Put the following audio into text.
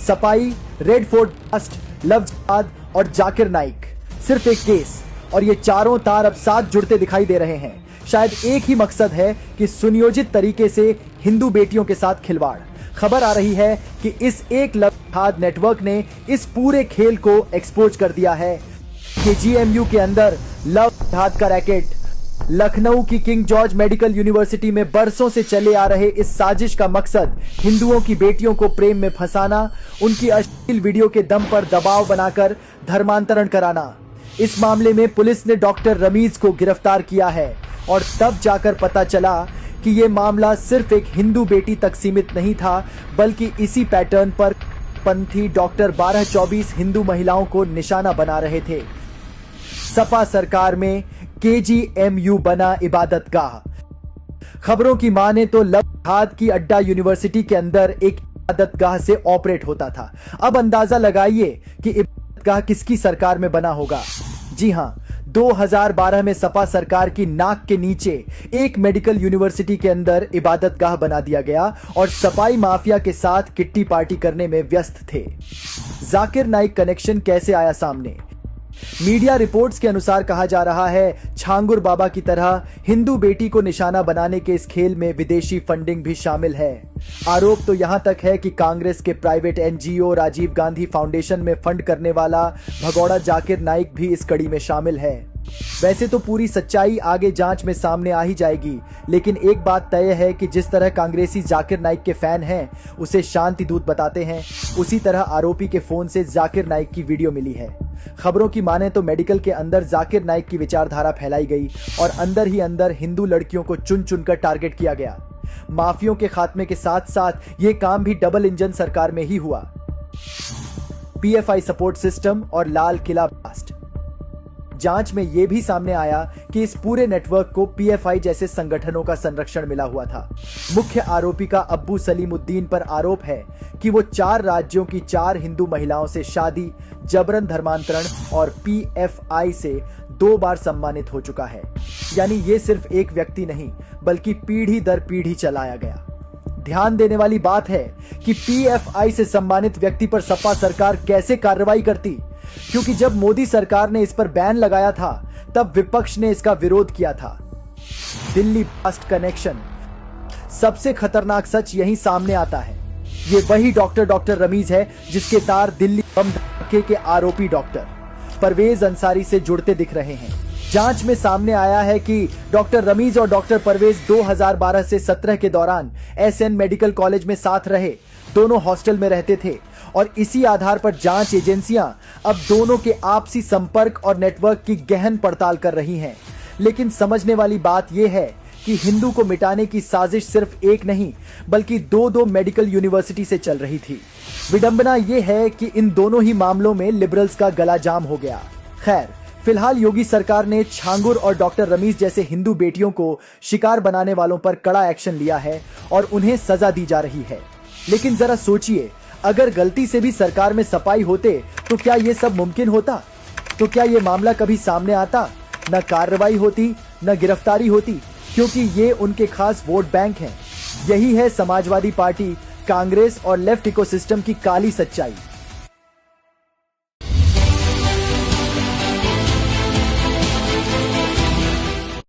सपाई, red fort blast, love जिहाद और जाकिर नाइक। सिर्फ एक केस और ये चारों तार अब साथ जुड़ते दिखाई दे रहे हैं। शायद एक ही मकसद है कि सुनियोजित तरीके से हिंदू बेटियों के साथ खिलवाड़। खबर आ रही है कि इस एक लव जिहाद नेटवर्क ने इस पूरे खेल को एक्सपोज कर दिया है। केजीएमयू के अंदर लव जिहाद का रैकेट, लखनऊ की किंग जॉर्ज मेडिकल यूनिवर्सिटी में बरसों से चले आ रहे इस साजिश का मकसद हिंदुओं की बेटियों को प्रेम में फंसाना, उनकी अश्लील वीडियो के दम पर दबाव बनाकर धर्मांतरण कराना। इस मामले में पुलिस ने डॉक्टर रमीज को गिरफ्तार किया है और तब जाकर पता चला कि ये मामला सिर्फ एक हिंदू बेटी तक सीमित नहीं था, बल्कि इसी पैटर्न पर पंथी डॉक्टर 12-24 हिंदू महिलाओं को निशाना बना रहे थे। सपा सरकार में केजीएमयू बना इबादतगाह। खबरों की माने तो लव जिहाद की अड्डा यूनिवर्सिटी के अंदर एक इबादतगाह से ऑपरेट होता था। अब अंदाजा लगाइए कि इबादतगाह किसकी सरकार में बना होगा। जी हां, 2012 में सपा सरकार की नाक के नीचे एक मेडिकल यूनिवर्सिटी के अंदर इबादतगाह बना दिया गया और सपाई माफिया के साथ किट्टी पार्टी करने में व्यस्त थे। जाकिर नाइक कनेक्शन कैसे आया सामने? मीडिया रिपोर्ट्स के अनुसार कहा जा रहा है छांगुर बाबा की तरह हिंदू बेटी को निशाना बनाने के इस खेल में विदेशी फंडिंग भी शामिल है। आरोप तो यहां तक है कि कांग्रेस के private NGO Rajiv Gandhi foundation में फंड करने वाला भगौड़ा जाकिर नाइक भी इस कड़ी में शामिल है। वैसे तो पूरी सच्चाई आगे जांच में सामने आ ही जाएगी, लेकिन एक बात तय है कि जिस तरह कांग्रेसी जाकिर नाइक के फैन हैं उसे शांति दूत बताते हैं, उसी तरह आरोपी के फोन से जाकिर नाइक की वीडियो मिली है। खबरों की माने तो मेडिकल के अंदर जाकिर नाइक की विचारधारा फैलाई गई और अंदर ही अंदर हिंदू लड़कियों को चुन चुनकर टारगेट किया गया। माफियों के खात्मे के साथ साथ ये काम भी डबल इंजन सरकार में ही हुआ। पीएफआई सपोर्ट सिस्टम और लाल किला ब्लास्ट। जांच में यह भी सामने आया कि इस पूरे नेटवर्क को पीएफआई जैसे संगठनों का संरक्षण मिला हुआ था। मुख्य आरोपी का अब्बू सलीमुद्दीन पर आरोप है कि वो 4 राज्यों की 4 हिंदू महिलाओं से शादी, जबरन धर्मांतरण और पीएफआई से 2 बार सम्मानित हो चुका है। यानी ये सिर्फ एक व्यक्ति नहीं, बल्कि पीढ़ी दर पीढ़ी चलाया गया। ध्यान देने वाली बात है कि पीएफआई से सम्मानित व्यक्ति पर सपा सरकार कैसे कार्रवाई करती, क्योंकि जब मोदी सरकार ने इस पर बैन लगाया था तब विपक्ष ने इसका विरोध किया था। Delhi blast connection. सबसे खतरनाक सच यहीं सामने आता है। ये वही डॉक्टर रमीज है जिसके तार दिल्ली बम धमाके के आरोपी डॉक्टर परवेज अंसारी से जुड़ते दिख रहे हैं। जांच में सामने आया है कि डॉक्टर रमीज और डॉक्टर परवेज 2012 से 17 के दौरान एसएन मेडिकल कॉलेज में साथ रहे। दोनों हॉस्टल में रहते थे और इसी आधार पर जांच एजेंसियां अब दोनों के आपसी संपर्क और नेटवर्क की गहन पड़ताल कर रही हैं। लेकिन समझने वाली बात यह है कि हिंदू को मिटाने की साजिश सिर्फ एक नहीं, बल्कि 2 मेडिकल यूनिवर्सिटी से चल रही थी। विडंबना यह है कि इन दोनों ही मामलों में लिबरल्स का गला जाम हो गया। खैर, फिलहाल योगी सरकार ने छांगुर और डॉक्टर रमीज जैसे हिंदू बेटियों को शिकार बनाने वालों पर कड़ा एक्शन लिया है और उन्हें सजा दी जा रही है। लेकिन जरा सोचिए, अगर गलती से भी सरकार में सपाई होते तो क्या ये सब मुमकिन होता? तो क्या ये मामला कभी सामने आता? न कार्रवाई होती, न गिरफ्तारी होती, क्योंकि ये उनके खास वोट बैंक हैं। यही है समाजवादी पार्टी, कांग्रेस और लेफ्ट इकोसिस्टम की काली सच्चाई।